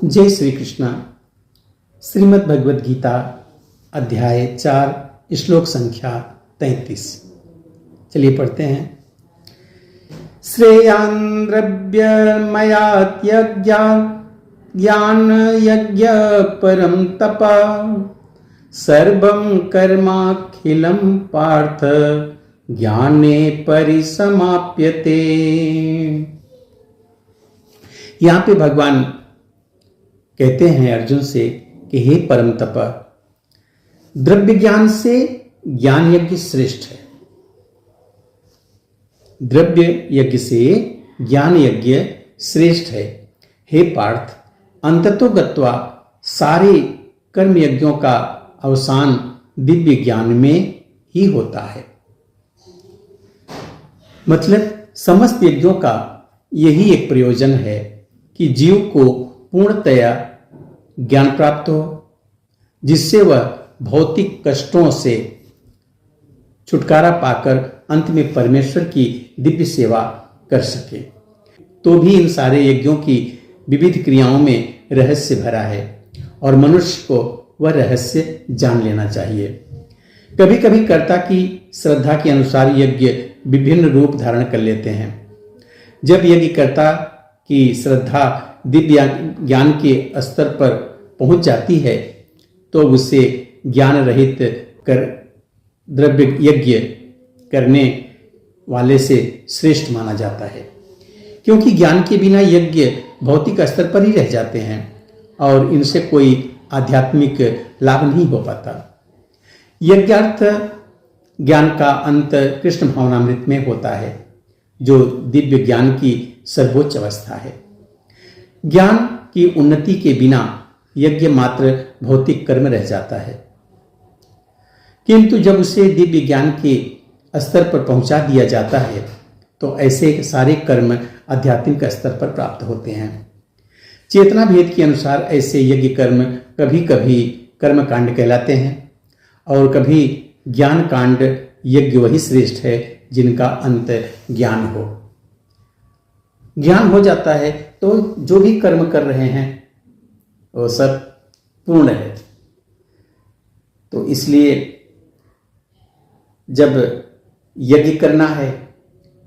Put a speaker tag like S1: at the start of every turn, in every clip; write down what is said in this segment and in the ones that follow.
S1: जय श्री कृष्णा। श्रीमद् भगवद गीता अध्याय 4 श्लोक संख्या 33। चलिए पढ़ते हैं। श्रेयान् द्रव्यमयात्यज्ञा ज्ञान यज्ञ परम तपा सर्वं कर्माखिलं पार्थ ज्ञाने परिसमाप्यते। यहाँ पे भगवान कहते हैं अर्जुन से कि हे परम तप, द्रव्य ज्ञान से ज्ञान यज्ञ श्रेष्ठ है। द्रव्य यज्ञ से ज्ञान यज्ञ श्रेष्ठ है। हे पार्थ, अंततो गत्वा सारे कर्म यज्ञों का अवसान दिव्य ज्ञान में ही होता है। मतलब समस्त यज्ञों का यही एक प्रयोजन है कि जीव को पूर्णतया ज्ञान प्राप्त हो, जिससे वह भौतिक कष्टों से छुटकारा पाकर अंत में परमेश्वर की दिव्य सेवा कर सके। तो भी इन सारे यज्ञों की विविध क्रियाओं में रहस्य भरा है और मनुष्य को वह रहस्य जान लेना चाहिए। कभी कभी कर्ता की श्रद्धा के अनुसार यज्ञ विभिन्न रूप धारण कर लेते हैं। जब यज्ञ कर्ता की श्रद्धा दिव्य ज्ञान के स्तर पर पहुंच जाती है तो उसे ज्ञान रहित कर द्रव्य यज्ञ करने वाले से श्रेष्ठ माना जाता है, क्योंकि ज्ञान के बिना यज्ञ भौतिक स्तर पर ही रह जाते हैं और इनसे कोई आध्यात्मिक लाभ नहीं हो पाता। यज्ञार्थ ज्ञान का अंत कृष्ण भावनामृत में होता है, जो दिव्य ज्ञान की सर्वोच्च अवस्था है। ज्ञान की उन्नति के बिना यज्ञ मात्र भौतिक कर्म रह जाता है, किंतु जब उसे दिव्य ज्ञान के स्तर पर पहुंचा दिया जाता है तो ऐसे सारे कर्म आध्यात्मिक स्तर पर प्राप्त होते हैं। चेतना भेद के अनुसार ऐसे यज्ञ कर्म कभी कभी कर्म कांड कहलाते हैं और कभी ज्ञान कांड यज्ञ वही श्रेष्ठ है जिनका अंत ज्ञान हो। ज्ञान हो जाता है तो जो भी कर्म कर रहे हैं वो सब पूर्ण है। तो इसलिए जब यज्ञ करना है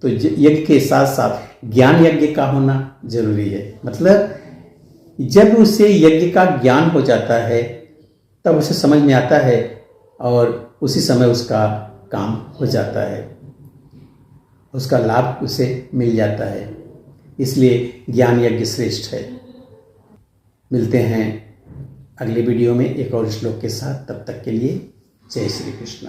S1: तो यज्ञ के साथ साथ ज्ञान यज्ञ का होना जरूरी है। मतलब जब उसे यज्ञ का ज्ञान हो जाता है तब उसे समझ में आता है और उसी समय उसका काम हो जाता है, उसका लाभ उसे मिल जाता है। इसलिए ज्ञान यज्ञ श्रेष्ठ है। मिलते हैं अगले वीडियो में एक और श्लोक के साथ। तब तक के लिए जय श्री कृष्ण।